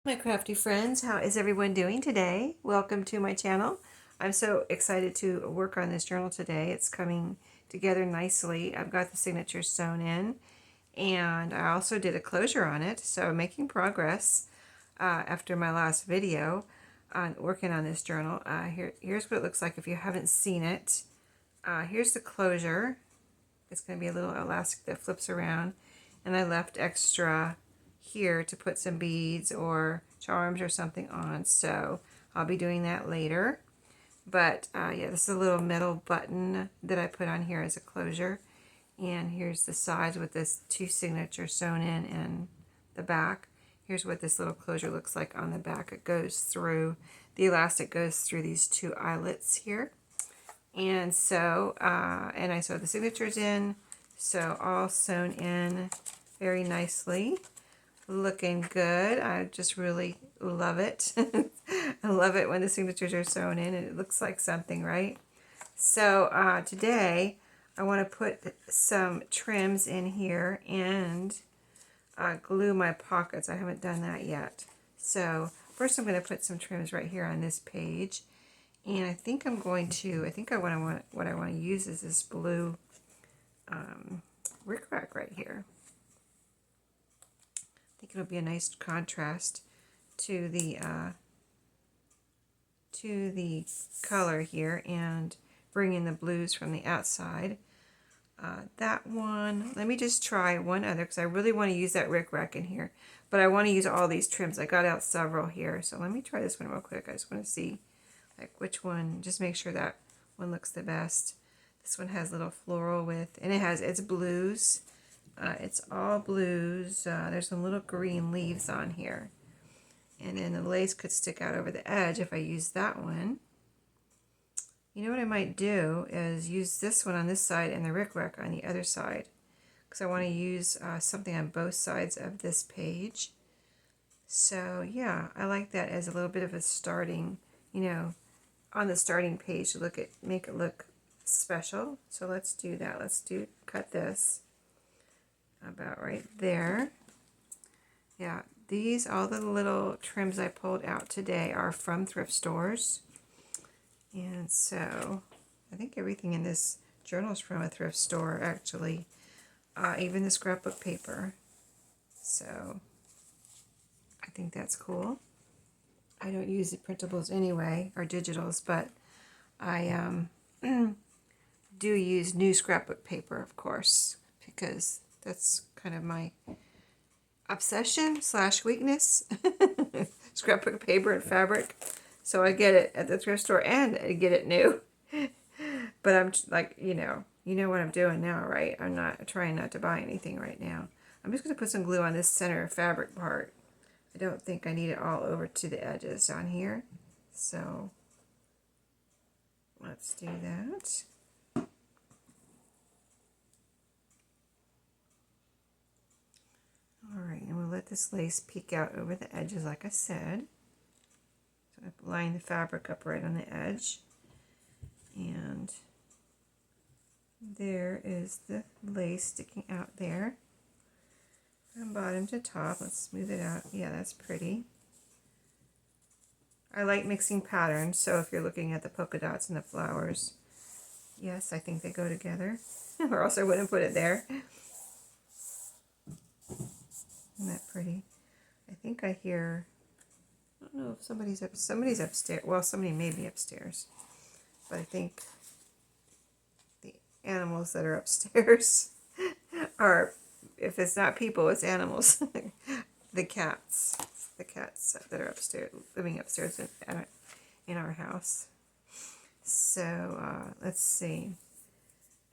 My crafty friends, how is everyone doing today? Welcome to my channel. I'm so excited to work on this journal today. It's coming together nicely. I've got the signatures sewn in, and I also did a closure on it, so I'm making progress after my last video on working on this journal. Here's what it looks like if you haven't seen it. Here's the closure. It's going to be a little elastic that flips around, and I left extra here to put some beads or charms or something on, so I'll be doing that later. But yeah, this is a little metal button that I put on here as a closure, and here's the sides with this two signatures sewn in the back. Here's what this little closure looks like on the back. It goes through, the elastic goes through these two eyelets here. And so, and I sewed the signatures in, so all sewn in very nicely. Looking good. I just really love it. I love it when the signatures are sewn in and it looks like something, right? So today I want to put some trims in here and glue my pockets. I haven't done that yet. So first I'm going to put some trims right here on this page. And I think I'm going to, what I want to use is this blue rickrack right here. I think it'll be a nice contrast to the color here and bring in the blues from the outside. That one, let me just try one other because I really want to use that rickrack in here, but I want to use all these trims. I got out several here, so let me try this one real quick. I just want to see like which one, just make sure that one looks the best. This one has little floral with, and it's blues. It's all blues. There's some little green leaves on here. And then the lace could stick out over the edge if I use that one. You know what I might do is use this one on this side and the rickrack on the other side. Because I want to use something on both sides of this page. So yeah, I like that as a little bit of a starting, on the starting page to make it look special. So let's do that. Cut this about right there. Yeah, all the little trims I pulled out today are from thrift stores. And so I think everything in this journal is from a thrift store, actually. Even the scrapbook paper. So I think that's cool. I don't use the printables anyway, or digitals, but I do use new scrapbook paper, of course, because that's kind of my obsession / weakness. Scrapbook paper and fabric. So I get it at the thrift store and I get it new. But I'm like, you know what I'm doing now, right? I'm trying not to buy anything right now. I'm just going to put some glue on this center fabric part. I don't think I need it all over to the edges on here. So let's do that. Alright, and we'll let this lace peek out over the edges like I said. So I line the fabric up right on the edge. And there is the lace sticking out there. From bottom to top. Let's smooth it out. Yeah, that's pretty. I like mixing patterns, so if you're looking at the polka dots and the flowers, yes, I think they go together. Or else I wouldn't put it there. Isn't that pretty? I think I hear, I don't know if somebody's upstairs. Well, somebody may be upstairs. But I think the animals that are upstairs are, if it's not people, it's animals. The cats that are upstairs, living upstairs in our house. So let's see.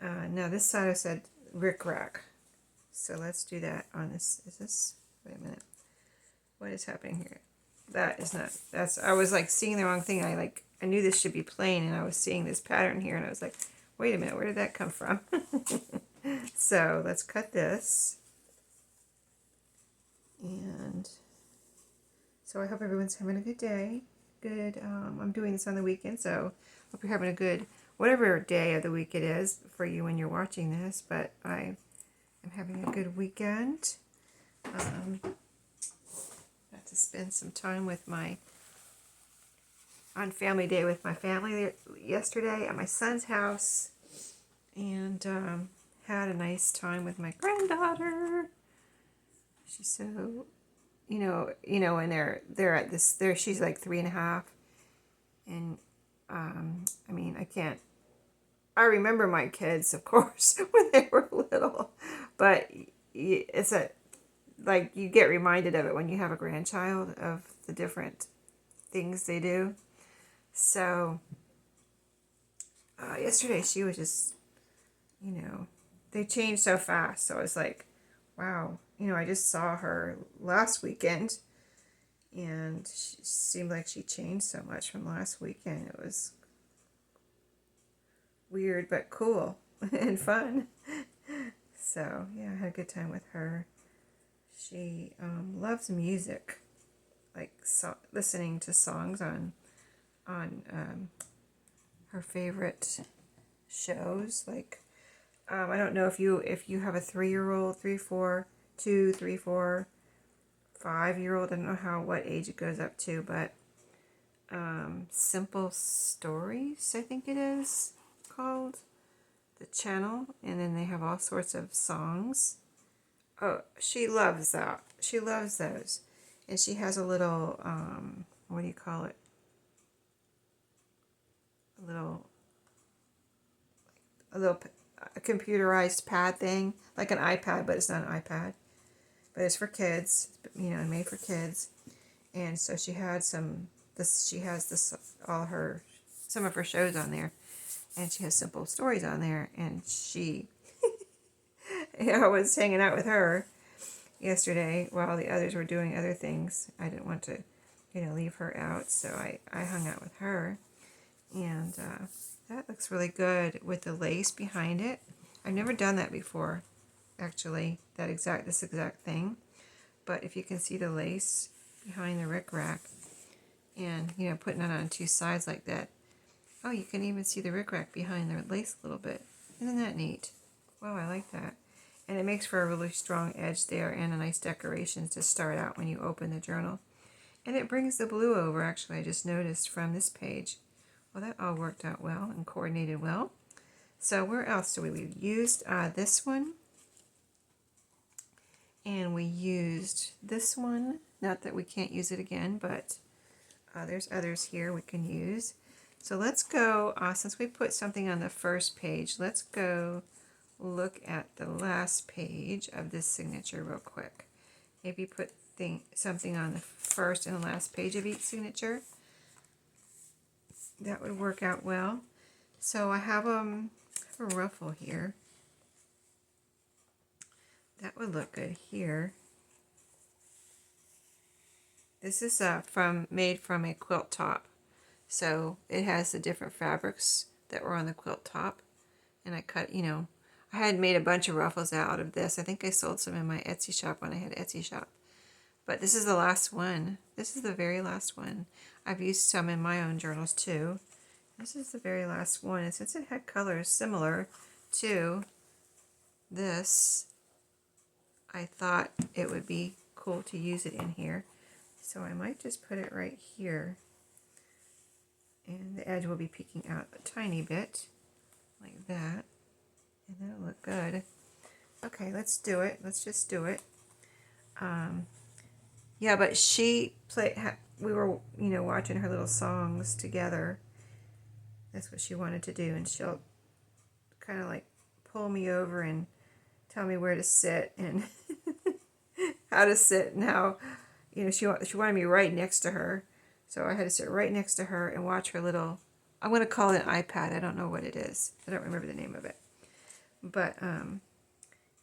Now this side I said rickrack. So let's do that on this. Wait a minute. What is happening here? That is not, I was like seeing the wrong thing. I knew this should be plain and I was seeing this pattern here and I was like, wait a minute, where did that come from? So let's cut this. And so I hope everyone's having a good day. I'm doing this on the weekend, so hope you're having a good, whatever day of the week it is for you when you're watching this, but I am having a good weekend. That's to spend some time with on family day with my family yesterday at my son's house, and had a nice time with my granddaughter. She's so, and they're at this, she's like 3.5, and I mean, I remember my kids, of course, when they were little, but it's like you get reminded of it when you have a grandchild, of the different things they do. So yesterday she was just, they changed so fast. So I was like, wow, I just saw her last weekend, and she seemed like she changed so much from last weekend. It was weird but cool and fun. So yeah, I had a good time with her. She loves music, like listening to songs on her favorite shows. Like I don't know if you have a 3-year-old, 3, 4, 5-year-old. I don't know what age it goes up to, but Simple Stories, I think it is called, the channel, and then they have all sorts of songs. Oh, she loves that. She loves those. And she has a little, what do you call it? A computerized pad thing, like an iPad, but it's not an iPad. But it's for kids, made for kids. And so she had some, she has some of her shows on there. And she has Simple Stories on there. And I was hanging out with her yesterday while the others were doing other things. I didn't want to, leave her out, so I hung out with her, and that looks really good with the lace behind it. I've never done that before, actually, this exact thing. But if you can see the lace behind the rickrack, and putting it on two sides like that. Oh, you can even see the rickrack behind the lace a little bit. Isn't that neat? Wow, I like that. And it makes for a really strong edge there, and a nice decoration to start out when you open the journal. And it brings the blue over, actually, I just noticed from this page. Well, that all worked out well and coordinated well. So where else do we used this one. And we used this one. Not that we can't use it again, but there's others here we can use. So let's go, since we put something on the first page, let's go look at the last page of this signature real quick. Maybe put something on the first and the last page of each signature. That would work out well. So I have a ruffle here. That would look good here. This is made from a quilt top. So it has the different fabrics that were on the quilt top. And I cut, I had made a bunch of ruffles out of this. I think I sold some in my Etsy shop when I had Etsy shop. But this is the last one. This is the very last one. I've used some in my own journals too. This is the very last one. And since it had colors similar to this, I thought it would be cool to use it in here. So I might just put it right here. And the edge will be peeking out a tiny bit, like that. And that'll look good. Okay, let's do it. Let's just do it. Yeah, but we were, watching her little songs together. That's what she wanted to do. And she'll kind of like pull me over and tell me where to sit and how to sit and how, she wanted me right next to her. So I had to sit right next to her and watch her little, I'm going to call it an iPad. I don't know what it is. I don't remember the name of it. But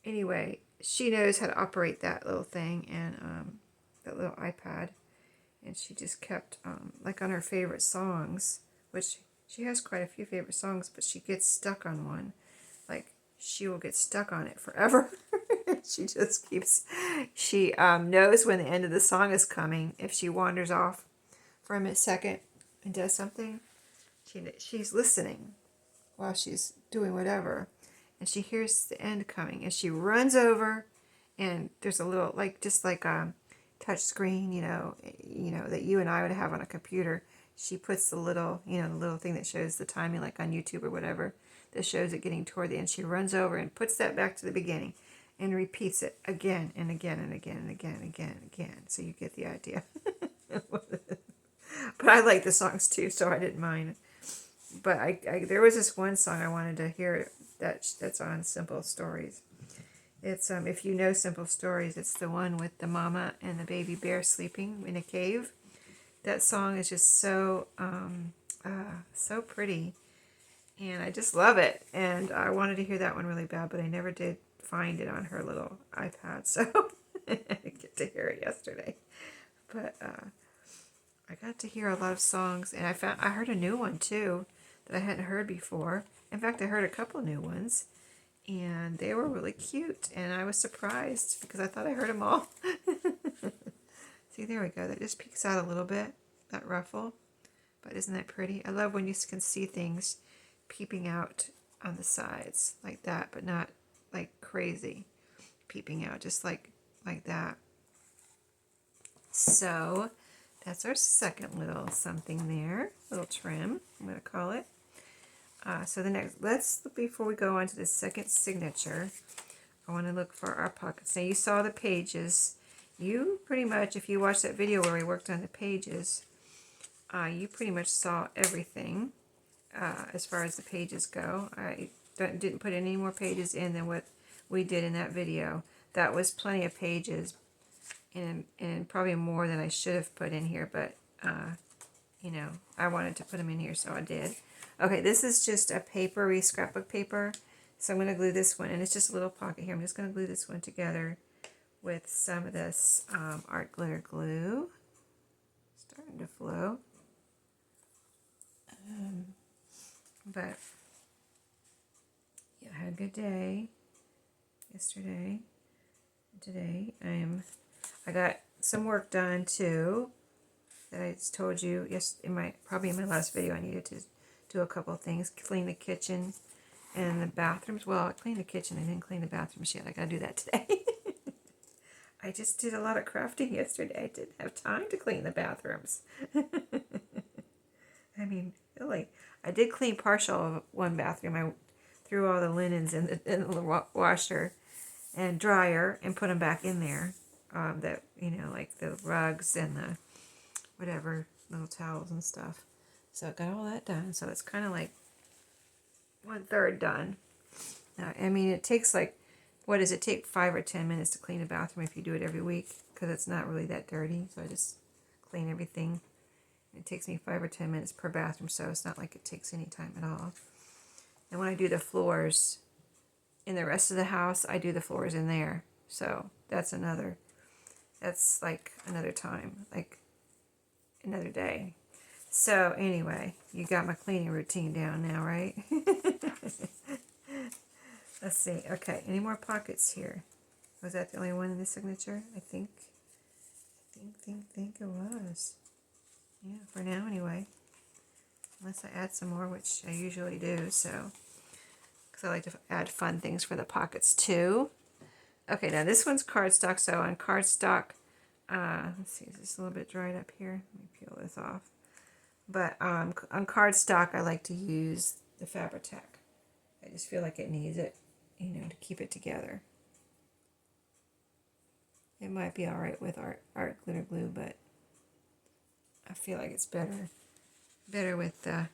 anyway, she knows how to operate that little thing and that little iPad. And she just kept, like on her favorite songs, which she has quite a few favorite songs, but she gets stuck on one. Like, she will get stuck on it forever. She just keeps, she knows when the end of the song is coming. If she wanders off for a second and does something, she's listening while she's doing whatever. And she hears the end coming. And she runs over, and there's a little, like, just like, touch screen, that you and I would have on a computer. She puts the little, the little thing that shows the timing, like on YouTube or whatever, that shows it getting toward the end. She runs over and puts that back to the beginning and repeats it again and again and again and again and again and again. So you get the idea. But I like the songs too, so I didn't mind. But there was this one song I wanted to hear that's on Simple Stories. It's if you know Simple Stories, it's the one with the mama and the baby bear sleeping in a cave. That song is just so so pretty, and I just love it. And I wanted to hear that one really bad, but I never did find it on her little iPad, so I didn't get to hear it yesterday. But I got to hear a lot of songs, and I heard a new one too that I hadn't heard before. In fact, I heard a couple new ones, and they were really cute, and I was surprised because I thought I heard them all. See, there we go. That just peeks out a little bit, that ruffle. But isn't that pretty? I love when you can see things peeping out on the sides like that, but not like crazy peeping out, just like that. So that's our second little something there, little trim, I'm going to call it. So the next, before we go on to the second signature, I want to look for our pockets. Now you saw the pages. You pretty much, if you watched that video where we worked on the pages, you pretty much saw everything as far as the pages go. I didn't put any more pages in than what we did in that video. That was plenty of pages, and probably more than I should have put in here, but I wanted to put them in here, so I did. Okay, this is just a papery scrapbook paper, so I'm going to glue this one, and it's just a little pocket here. I'm just going to glue this one together with some of this art glitter glue. Starting to flow. But yeah, I had a good day yesterday. Today I got some work done too that I just told you probably in my last video. I needed to do a couple of things, clean the kitchen and the bathrooms. Well, I cleaned the kitchen. I didn't clean the bathrooms yet. I gotta do that today. I just did a lot of crafting yesterday. I didn't have time to clean the bathrooms. I mean, really, I did clean partial of one bathroom. I threw all the linens in the washer and dryer and put them back in there. Like the rugs and the whatever, little towels and stuff. So I got all that done. So it's kind of like 1/3 done. Now, I mean, it takes what does it take, 5 or 10 minutes to clean a bathroom if you do it every week? Because it's not really that dirty. So I just clean everything. It takes me 5 or 10 minutes per bathroom, so it's not like it takes any time at all. And when I do the floors in the rest of the house, I do the floors in there. So that's like another time, like another day. So anyway, you got my cleaning routine down now, right? Let's see. Okay, any more pockets here? Was that the only one in the signature? I think it was. Yeah, for now anyway. Unless I add some more, which I usually do, so. Because I like to add fun things for the pockets too. Okay, now this one's cardstock. So on cardstock, let's see, is this a little bit dried up here? Let me peel this off. But on cardstock, I like to use the Fabri-Tac. I just feel like it needs it, to keep it together. It might be all right with art glitter glue, but I feel like it's better with the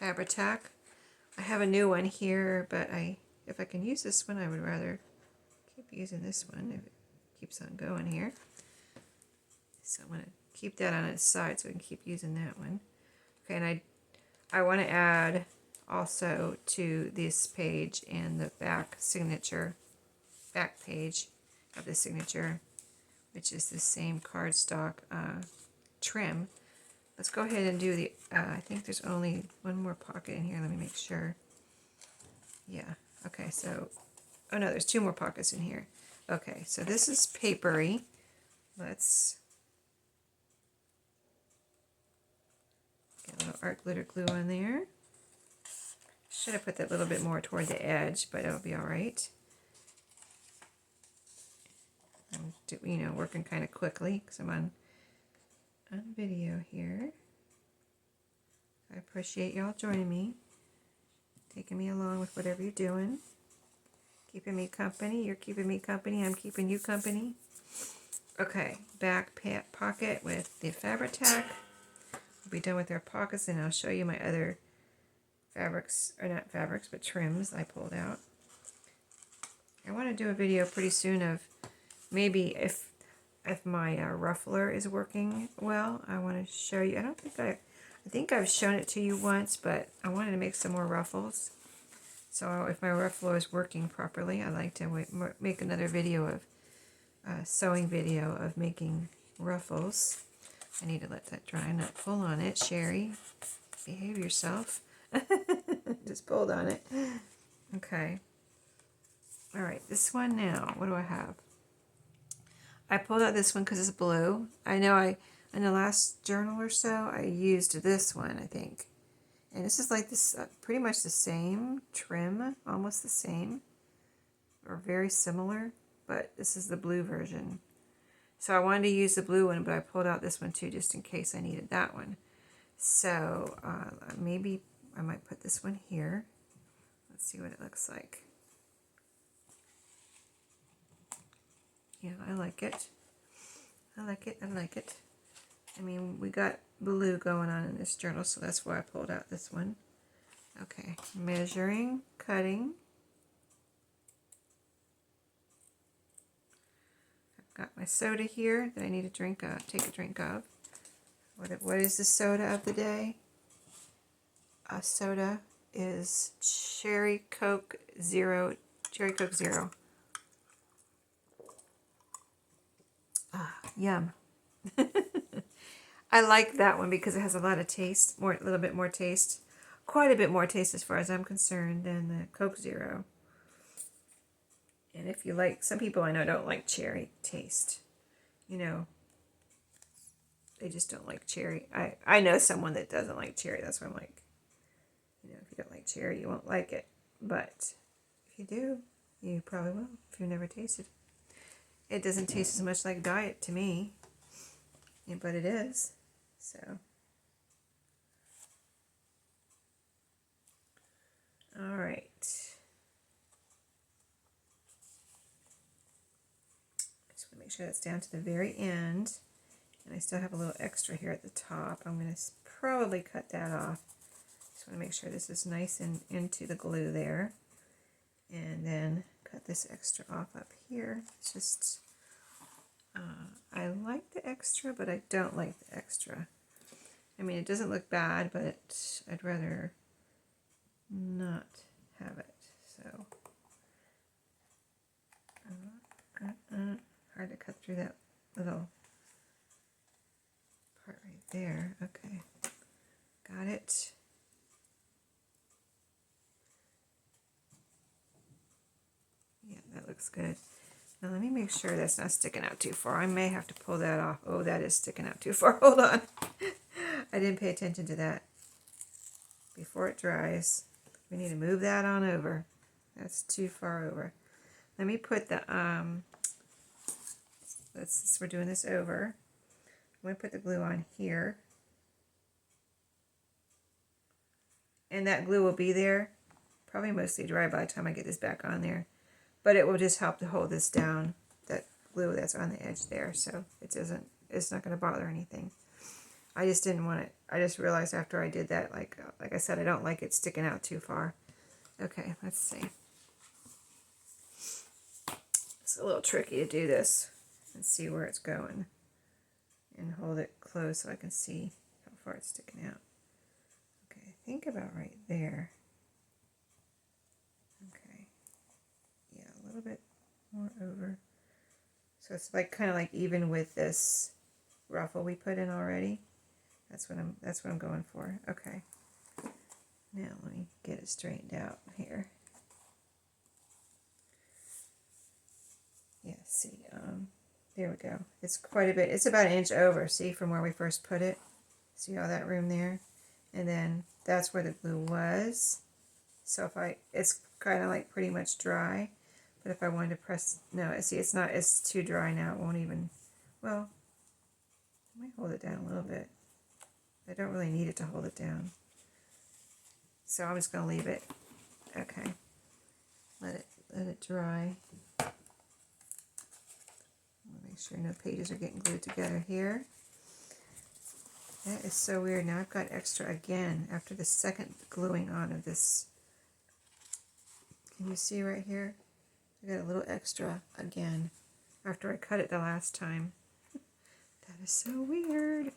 Fabri-Tac. I have a new one here, but if I can use this one, I would rather keep using this one if it keeps on going here. So I'm going to keep that on its side so we can keep using that one. Okay, and I want to add also to this page and the back page of the signature, which is the same cardstock trim. Let's go ahead and do the, I think there's only one more pocket in here. Let me make sure. Yeah, okay, so, oh no, there's 2 more pockets in here. Okay, so this is papery. Let's get a little art glitter glue on there. Should have put that a little bit more toward the edge, but it'll be all right. you know, working kind of quickly because I'm on video here. I appreciate y'all joining me, taking me along with whatever you're doing, keeping me company. You're keeping me company. I'm keeping you company. Okay, back pocket with the fabric tack. We'll be done with our pockets, and I'll show you my other fabrics, or not fabrics, but trims I pulled out. I want to do a video pretty soon of maybe if my ruffler is working well. I want to show you. I think I've shown it to you once, but I wanted to make some more ruffles. So if my ruffler is working properly, I'd like to make another video of sewing video of making ruffles. I need to let that dry, not pull on it. Sheree, behave yourself. Just pulled on it. Okay. All right, this one now. What do I have? I pulled out this one because it's blue. I know in the last journal or so, I used this one, I think. And this is like this, pretty much the same trim, almost the same, or very similar, but this is the blue version. So I wanted to use the blue one, but I pulled out this one too, just in case I needed that one. So maybe I might put this one here. Let's see what it looks like. Yeah, I like it. I like it. I like it. I mean, we got blue going on in this journal, so that's why I pulled out this one. Okay, measuring, cutting. I've got my soda here that I need to drink, take a drink of. What is the soda of the day? Soda is Cherry Coke Zero. Cherry Coke Zero. Ah, yum. I like that one because it has a lot of taste, a little bit more taste, quite a bit more taste as far as I'm concerned than the Coke Zero. And if you like, some people I know don't like cherry taste. You know, they just don't like cherry. I know someone that doesn't like cherry. That's why I'm like, you know, if you don't like cherry, you won't like it. But if you do, you probably will if you've never tasted it. It doesn't taste as much like Diet to me, but it is. So, all right. I just want to make sure that's down to the very end. And I still have a little extra here at the top. I'm going to probably cut that off. Just want to make sure this is nice and into the glue there. And then cut this extra off up here. It's just, I like the extra, but I don't like the extra. I mean, it doesn't look bad, but I'd rather not have it. So, hard to cut through that little part right there. Okay, got it. Yeah, that looks good. Now let me make sure that's not sticking out too far. I may have to pull that off. Oh, that is sticking out too far. Hold on. I didn't pay attention to that. Before it dries, we need to move that on over. That's too far over. Let me put the, since we're doing this over, I'm going to put the glue on here. And that glue will be there, probably mostly dry by the time I get this back on there. But it will just help to hold this down, that glue that's on the edge there, so it's not going to bother anything. I just didn't want it. I just realized after I did that, like I said, I don't like it sticking out too far. Okay, let's see. It's a little tricky to do this and see where it's going. And hold it close so I can see how far it's sticking out. Okay, I think about right there. Okay. Yeah, a little bit more over. So it's like kind of like even with this ruffle we put in already. That's what I'm going for. Okay. Now let me get it straightened out here. Yeah, see, there we go. It's quite a bit. It's about an inch over, see, from where we first put it. See all that room there? And then that's where the glue was. So it's kind of like pretty much dry. But if I wanted to press, no, see, it's too dry now. It won't even, well, I might hold it down a little bit. I don't really need it to hold it down. So I'm just going to leave it. Okay. Let it dry. Make sure no pages are getting glued together here. That is so weird. Now I've got extra again after the second gluing on of this. Can you see right here? I got a little extra again after I cut it the last time. That is so weird.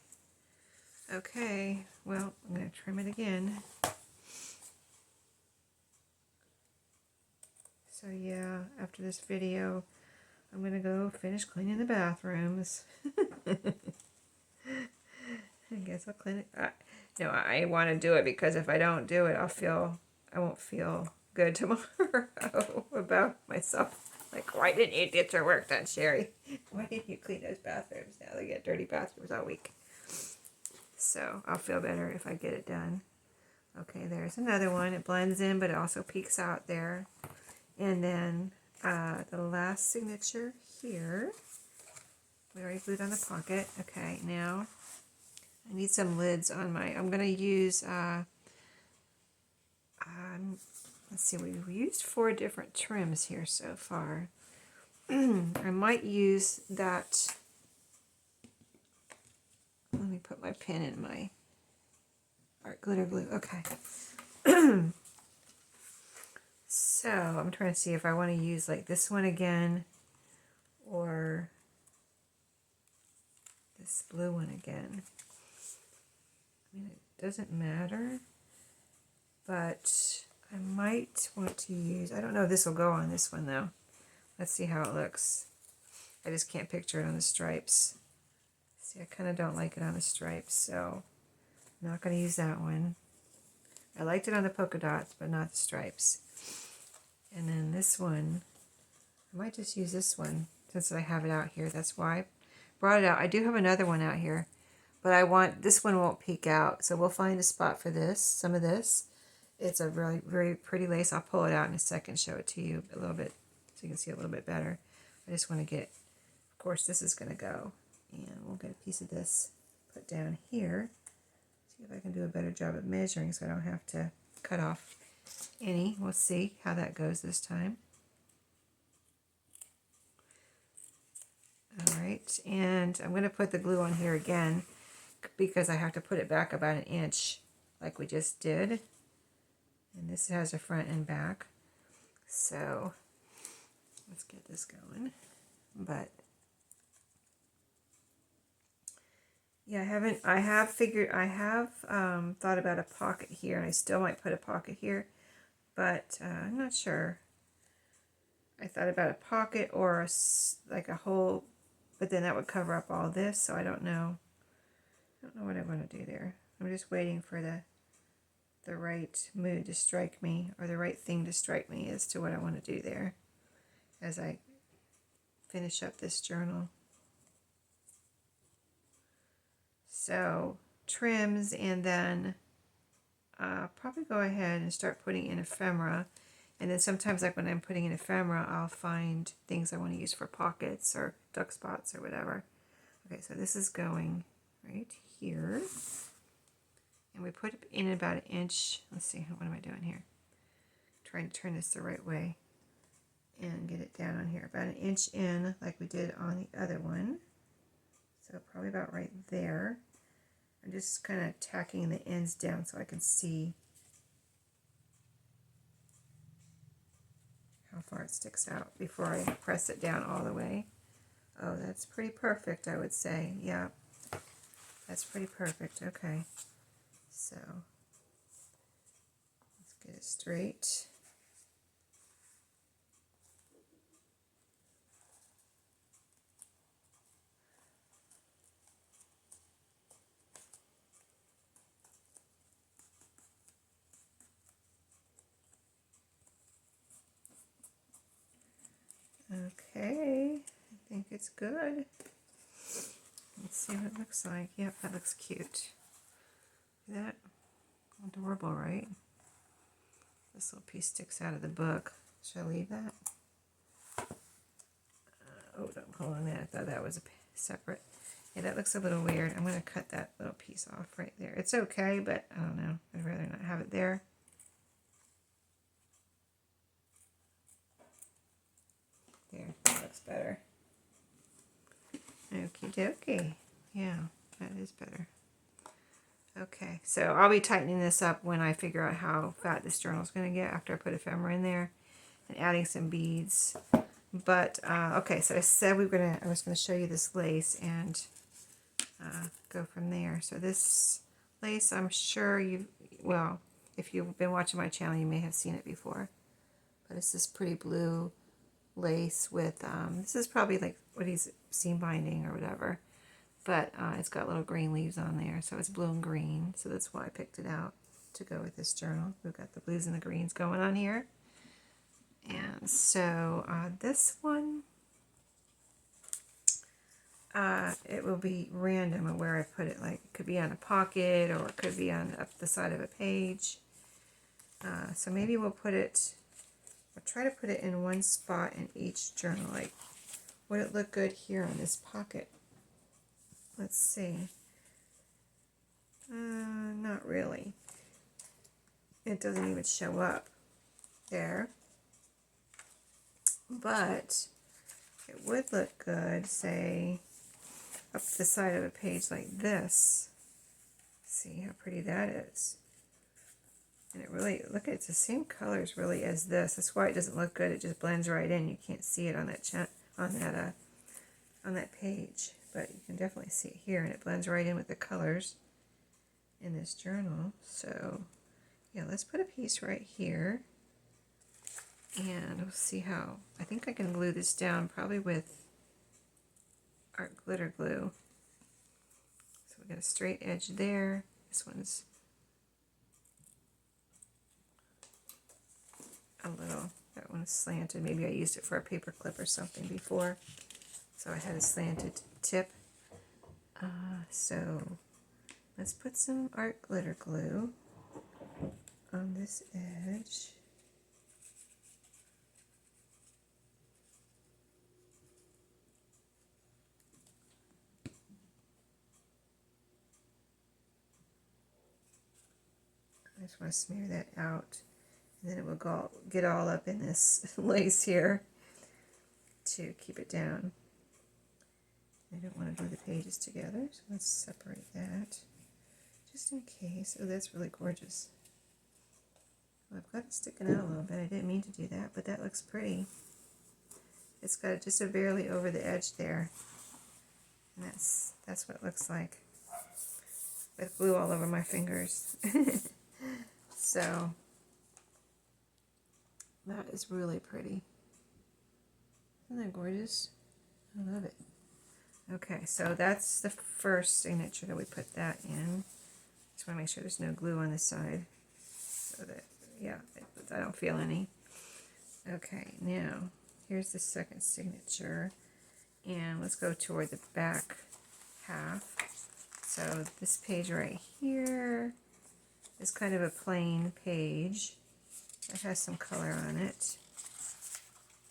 Okay, well, I'm going to trim it again. So yeah, after this video, I'm going to go finish cleaning the bathrooms. I guess I'll clean it. No, I want to do it because if I don't do it, I won't feel good tomorrow about myself. Like, why didn't you get your work done, Sheree? Why didn't you clean those bathrooms? Now they get dirty bathrooms all week. So I'll feel better if I get it done. Okay, there's another one. It blends in, but it also peeks out there. And then the last signature here. We already glued on the pocket. Okay, now I need some lids on my, I'm going to use, let's see, we've used 4 different trims here so far. I might use that, let me put my pen in my art glitter glue. Okay. So I'm trying to see if I want to use like this one again or this blue one again. I mean, it doesn't matter, but I might want to use, I don't know if this will go on this one though. Let's see how it looks. I just can't picture it on the stripes. See, I kind of don't like it on the stripes, so I'm not going to use that one. I liked it on the polka dots, but not the stripes. And then this one, I might just use this one since I have it out here. That's why I brought it out. I do have another one out here, but this one won't peek out. So we'll find a spot for this, some of this. It's a really, very pretty lace. I'll pull it out in a second, show it to you a little bit so you can see a little bit better. I just want to get, of course, this is going to go. And we'll get a piece of this put down here. See if I can do a better job at measuring so I don't have to cut off any. We'll see how that goes this time. Alright, and I'm going to put the glue on here again because I have to put it back about 1 inch like we just did. And this has a front and back. So let's get this going. But yeah, I have thought about a pocket here, and I still might put a pocket here, but I'm not sure. I thought about a pocket or like a hole, but then that would cover up all this, so I don't know. I don't know what I want to do there. I'm just waiting for the right mood to strike me, or the right thing to strike me as to what I want to do there as I finish up this journal. So trims, and then probably go ahead and start putting in ephemera. And then sometimes, like when I'm putting in ephemera, I'll find things I want to use for pockets or duck spots or whatever. Okay, so this is going right here. And we put it in about 1 inch. Let's see, what am I doing here? Trying to turn this the right way and get it down on here. About 1 inch in, like we did on the other one. So probably about right there. I'm just kind of tacking the ends down so I can see how far it sticks out before I press it down all the way. Oh, that's pretty perfect, I would say. Yeah, that's pretty perfect. Okay, so let's get it straight. Okay, I think it's good. Let's see what it looks like. Yep, that looks cute. Is that adorable, right? This little piece sticks out of the book. Should I leave that? Oh, don't pull on that. I thought that was a separate. Yeah, that looks a little weird. I'm going to cut that little piece off right there. It's okay, but I don't know. I'd rather not have it there. There, that looks better. Okie dokie. Yeah, that is better. Okay, so I'll be tightening this up when I figure out how fat this journal is going to get after I put ephemera in there and adding some beads. But, okay, so I said I was going to show you this lace and go from there. So this lace, I'm sure well, if you've been watching my channel, you may have seen it before. But it's this pretty blue lace with, this is probably like what he's seam binding or whatever. But it's got little green leaves on there, so it's blue and green. So that's why I picked it out to go with this journal. We've got the blues and the greens going on here. And so this one, it will be random of where I put it. Like, it could be on a pocket, or it could be on up the side of a page. So maybe we'll try to put it in one spot in each journal. Like, would it look good here on this pocket? Let's see. Not really. It doesn't even show up there. But it would look good, say, up the side of a page like this. See how pretty that is. And it really, look, it's the same colors really as this. That's why it doesn't look good. It just blends right in. You can't see it on that page. But you can definitely see it here, and it blends right in with the colors in this journal. So, yeah, let's put a piece right here. And we'll see how, I think I can glue this down probably with art glitter glue. So we got a straight edge there. This one's a little, that one's slanted. Maybe I used it for a paper clip or something before. So I had a slanted tip. So let's put some art glitter glue on this edge. I just want to smear that out, and then it will get all up in this lace here to keep it down. I don't want to glue the pages together, so let's separate that just in case. Oh, that's really gorgeous. Well, I've got it sticking out a little bit. I didn't mean to do that, but that looks pretty. It's got just a barely over the edge there, and that's what it looks like with glue all over my fingers. So that is really pretty. Isn't that gorgeous? I love it. Okay, so that's the first signature that we put that in. Just want to make sure there's no glue on this side, so that, yeah, I don't feel any. Okay, now here's the second signature, and let's go toward the back half. So this page right here is kind of a plain page. It has some color on it.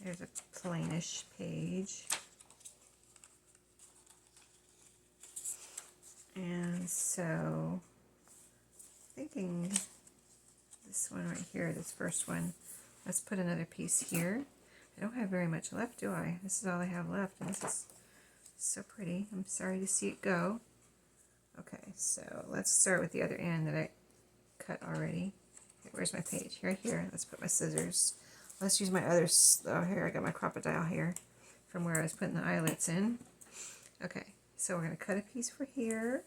There's a plainish page. And so, thinking this one right here, this first one, let's put another piece here. I don't have very much left, do I? This is all I have left, and this is so pretty. I'm sorry to see it go. Okay, so let's start with the other end that I cut already. Okay, where's my page? Right here. Let's put my scissors. Let's use my other, oh, here, I got my crocodile here from where I was putting the eyelets in. Okay. So we're going to cut a piece for here.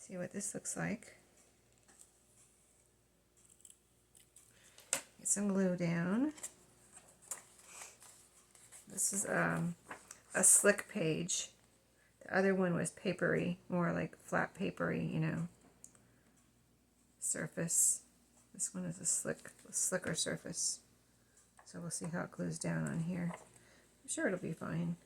See what this looks like. Get some glue down. This is a slick page. The other one was papery, more like flat papery, you know, surface. This one is a slicker surface. So we'll see how it glues down on here. I'm sure it'll be fine.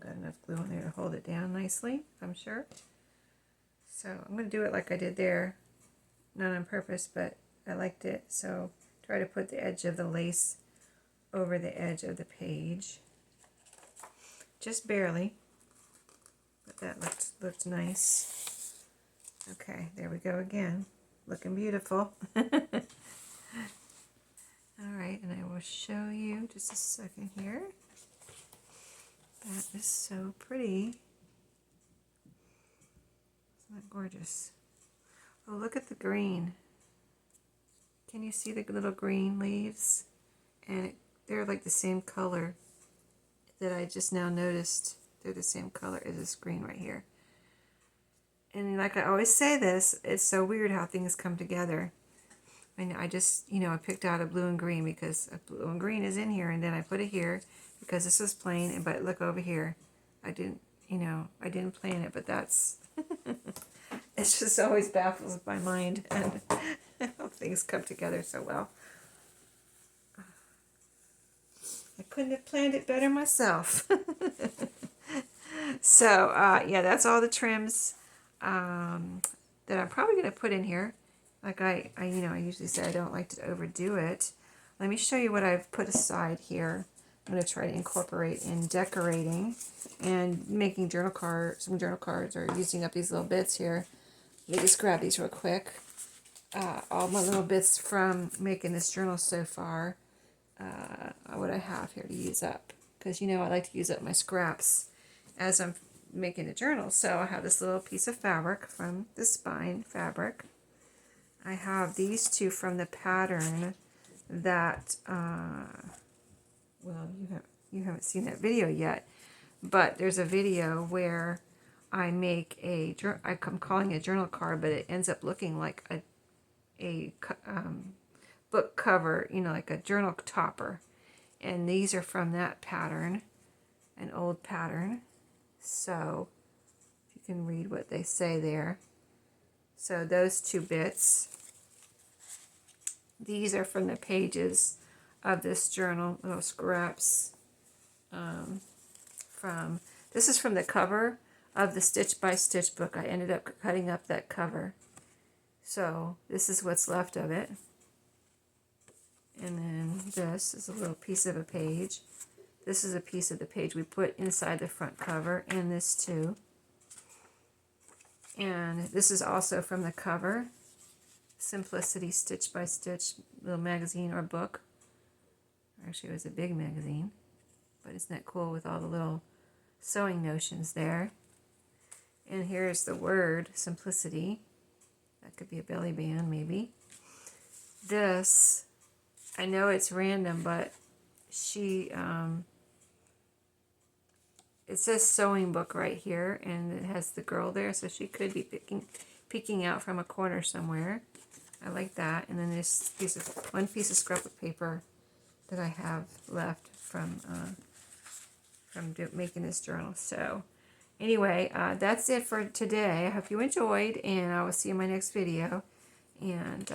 Got enough glue in there to hold it down nicely, I'm sure. So I'm going to do it like I did there, not on purpose, but I liked it, so try to put the edge of the lace over the edge of the page. Just barely, but that looked nice. Okay, there we go again. Looking beautiful. All right, and I will show you just a second here. That is so pretty. Isn't that gorgeous? Oh, look at the green. Can you see the little green leaves? And they're like the same color that I just now noticed. They're the same color as this green right here. And like I always say this, it's so weird how things come together. And I just, I picked out a blue and green because a blue and green is in here, and then I put it here because this is plain, but look over here. I didn't plan it, but that's, it's just always baffles my mind and how things come together so well. I couldn't have planned it better myself. So, yeah, that's all the trims that I'm probably going to put in here. Like I usually say I don't like to overdo it. Let me show you what I've put aside here. I'm going to try to incorporate in decorating and making some journal cards, or using up these little bits here. Let me just grab these real quick. All my little bits from making this journal so far. What I have here to use up. Because, I like to use up my scraps as I'm making a journal. So I have this little piece of fabric from the Spine fabric. I have these two from the pattern that, well, you haven't seen that video yet, but there's a video where I make I'm calling it a journal card, but it ends up looking like a book cover, like a journal topper. And these are from that pattern, an old pattern. So you can read what they say there. So those two bits, these are from the pages of this journal, little scraps. This is from the cover of the Stitch by Stitch book. I ended up cutting up that cover. So this is what's left of it. And then this is a little piece of a page. This is a piece of the page we put inside the front cover, and this too. And this is also from the cover, Simplicity Stitch by Stitch, little magazine or book. Actually, it was a big magazine, but isn't that cool with all the little sewing notions there? And here's the word, Simplicity. That could be a belly band, maybe. This, I know it's random, but it says sewing book right here, and it has the girl there, so she could be peeking out from a corner somewhere. I like that. And then this one piece of scrapbook paper that I have left from making this journal. So anyway, that's it for today. I hope you enjoyed, and I will see you in my next video. And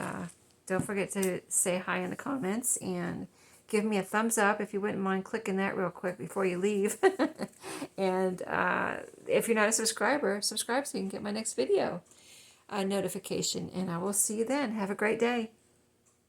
don't forget to say hi in the comments, and give me a thumbs up if you wouldn't mind clicking that real quick before you leave. And if you're not a subscriber, subscribe so you can get my next video notification. And I will see you then. Have a great day.